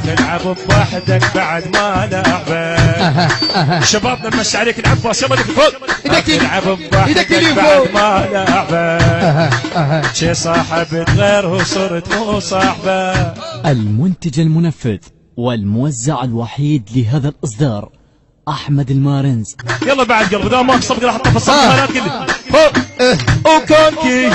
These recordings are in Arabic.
العب بوحدك بعد ما لعبه. شبابنا نمشي عليك العباس يلا ايدك فوق. العب بوحدك بعد ما لعبه. شي صاحبت غيره صرت مو صاحبه. المنتج المنفذ والموزع الوحيد لهذا الإصدار أحمد المارنز. يلا بعد قلب دام ماك صبق راح احطه في الصفحات كلها. وكونكي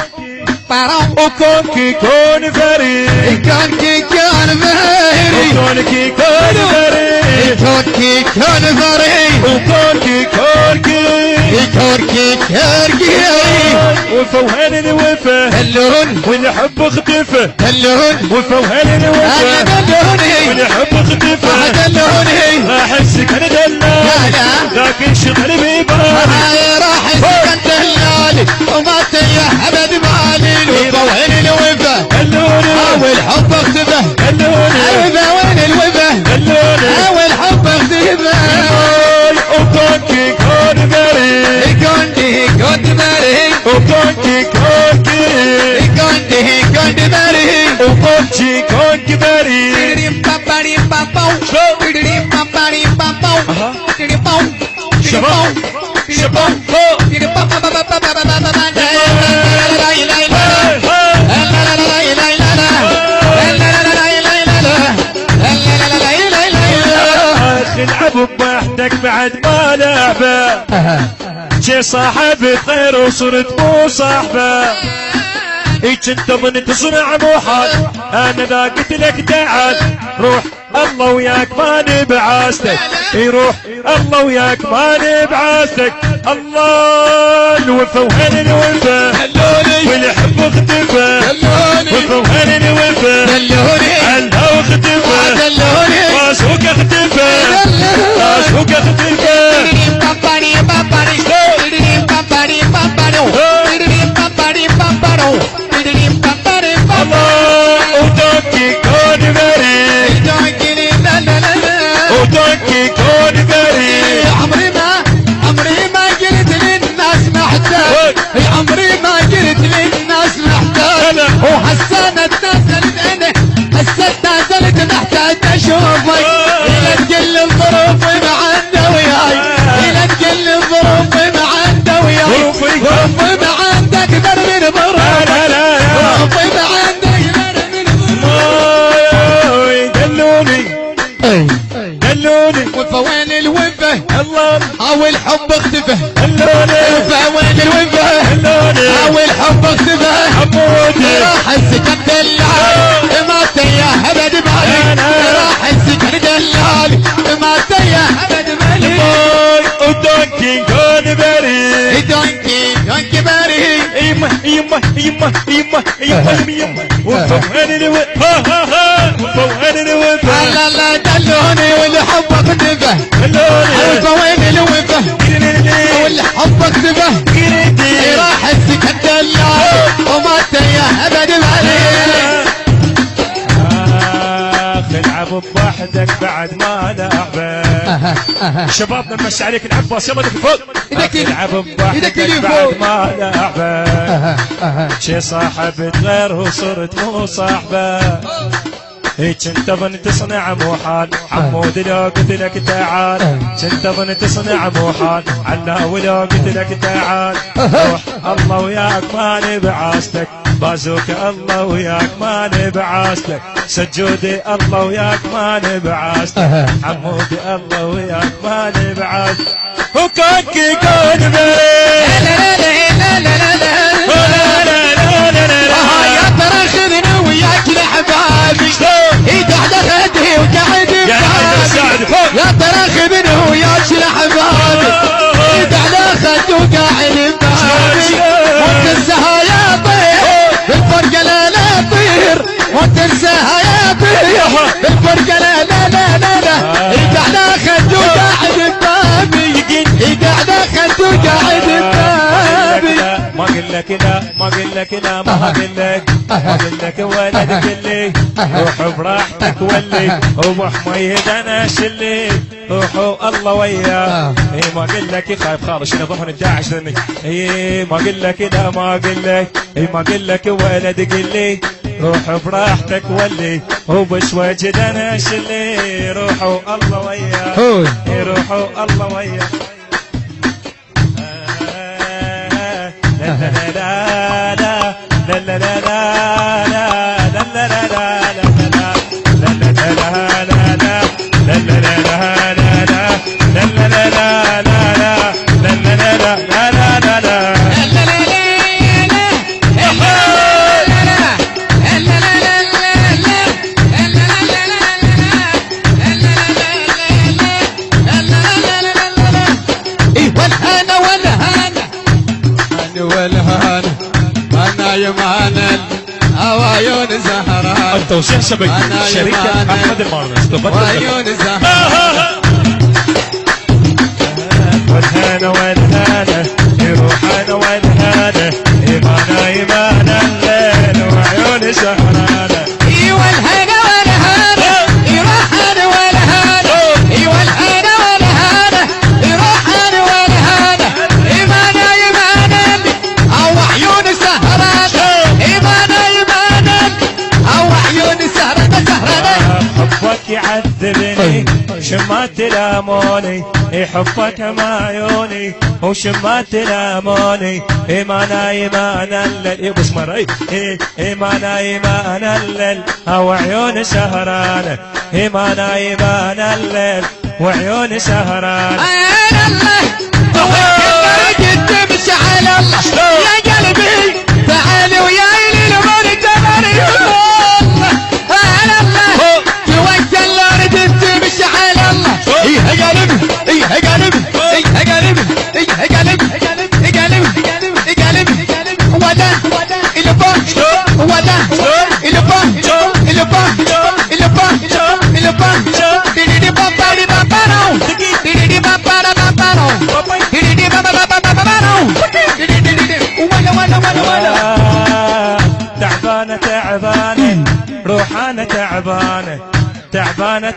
وكونكي كون فري كونكي كون فري وكونكي كون فري كونكي كون فري وكونكي كوركي كوركي كوركي وفوهان الوفا هلون والحب اختفى هلون وفوهان الوفا هلوني والحب اختفى هلوني راح السكن دلال لكن شغل بيبالي راح السكن دلالي وما تيه ابد مالي وين الوفا والحب اختفى وين الوفا والحب اختفى وكونكي كون فري كونكي كون فري وكونكي كوركي كونكي كون فري وكونكي كون فري شباب شباب العب بوحدك بعد ما لعبه. شي صاحب غير وصرت مو صاحبه. كنت ظن تصنع محال انا ذا قلت لك تعال روح الله وياك ما نبعاستك. يروح الله وياك ما نبعاستك. الله الوفا وهن الوفا والحب اختفى وفا وهن الوفا هلا واختفى راسك اختفى راسك اختفى. ودونكي كون فري ودونكي كون فري عمري ما قلت للناس محتاج عمري ما قلت للناس محتاج وهسه نازلت انا هسه نازلت محتاج اشوفك الى تقل الظروف ما عنده وياي الى تقل الظروف ما عنده وياي ظروفي ما عندك اكبر من ظروفك ظروفي ما عندك اكبر من ظروفك. دلوني وين الوفا الله او الحب اختفى دلوني وين الوفا او الحب اختفى حمودي راح السكن دلال ما تيه ابد مالي راح السكن دلال ما تيه ابد مالي ودونكي كون فري دونكي دونكي باري يما يما يما يما يما يما وفوهن الوفا وفوهن الوفا لا لا دلوني والحب اختفى دلوني وين الوفا والحب اختفى راح السكن دلال وما تيه ابد مالي. العب بوحدك بعد ما لعبه. شبابنا نمشي عليك العباس يلا ايدك فوق. العب بوحدك بعد ما لعبه. شي صاحبت غيره صرت مو صاحبه. كنت ظن تصنع محال حمود لو قلت لك تعال كنت ظن تصنع محال علا ولو قلت لك تعال روح الله وياك ما نبعاستك. بازوك الله وياك ما نبعاستك. سجودي الله وياك ما نبعاستك. حمودي الله وياك ما نبعاستك. وكونكي كون فري يا ترى خذني وياك لحبابي قاعد اخدي وقاعد ببابي يا ترى خذني وياك لحبابي قاعد اخدي وقاعد ببابي وتنساها يا طير بالفرقه لا لا طير وتنساها يا طير بالفرقه لا لا لا لا لا قاعد اخدي وقاعد ببابي قاعد اخدي وقاعد ببابي. ما قل لك لا ما قل لك لا ما قل لك ما قل لك ولا تقلي روح براحتك ولي وابو حميد انا شلي روحوا الله وياه. اي ما قل لك خايف خالص شنو ظهر الداعش ذني. اي ما قل لك لا ما قل لك اي ما قل لك ولا تقلي روح براحتك ولي وبش وجدنا شلي روحوا الله وياك روحوا الله وياك لا لا لا لا لا لا لا لا لا لا وعيون زهران التوزيع شبكي شركة أحمد المارنس وعيون زهران والهانا والهانا يروحانا والهانا إيمانا إيمانا الليل وعيون زهرانا ايوه الهنا والهانا يروحانا والهانا ايوه الهنا والهانا يروحانا والهانا إيمانا إيمانا أو عيون زهران إيمانا أو عيون سهرانة سهرانة حبك يعذبني شما تلاموني حبك ما عيوني وشما تلاموني إيمانا إيمانا الليل بس مري إيمانا إيمانا الليل أو عيون سهرانة إيمانا إيمانا الليل وعيون سهرانة أنا الله قد تمشي على الله يا قلبي تعالي وياي للمر تمري تعبانة تعبانة روحانة تعبانة تعبانة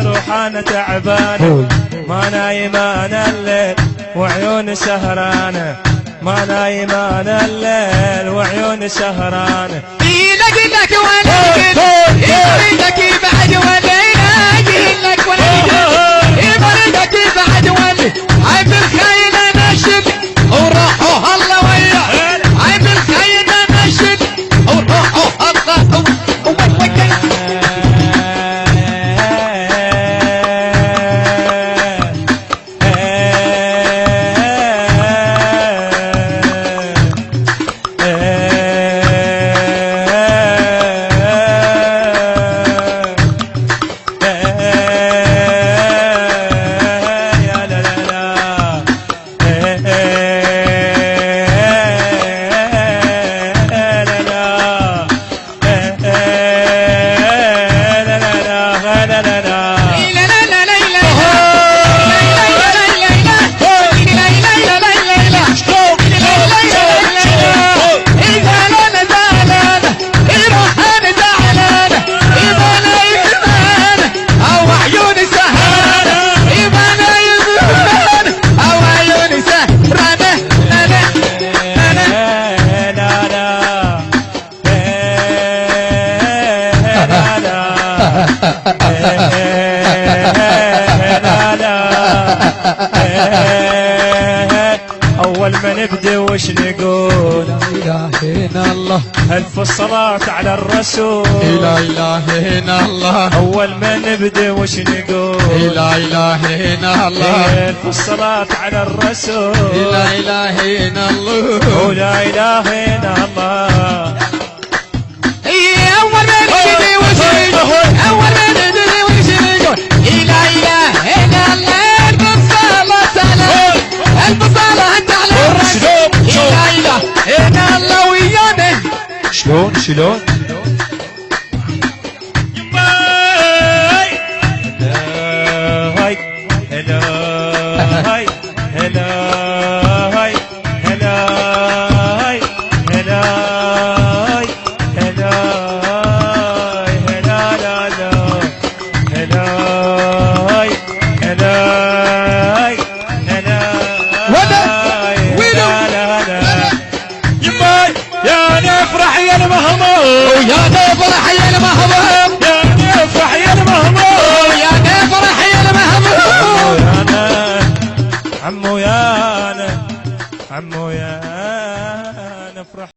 روحانة تعبانة ما نايمان الليل وعيون سهرانة ما نايمان الليل وعيون سهرانة إيدك لك ولا إيدك بعد ولا إيدك ولا إيدك بعد ولا عيب الخيل نشد وروحوا الله ويا عيب الخيل نشد وروحوا الله أول ما نبدأ وش نقول لا إله إلا الله ألف الصلاة على الرسول لا إله إلا الله أول ما نبدأ وش نقول لا إله إلا الله ألف الصلاة على الرسول لا إله إلا الله ولا إله إلا الله أول ما نبدأ وش نقول أول ما نبدأ وش نقول لا إله إلا الله شلون شلون هاي هلا هاي هلا هاي هلا هاي هلا هاي هلا هلا لا لا هلا هاي هلا هاي هلا يا نفرح يا المهموم عمو يا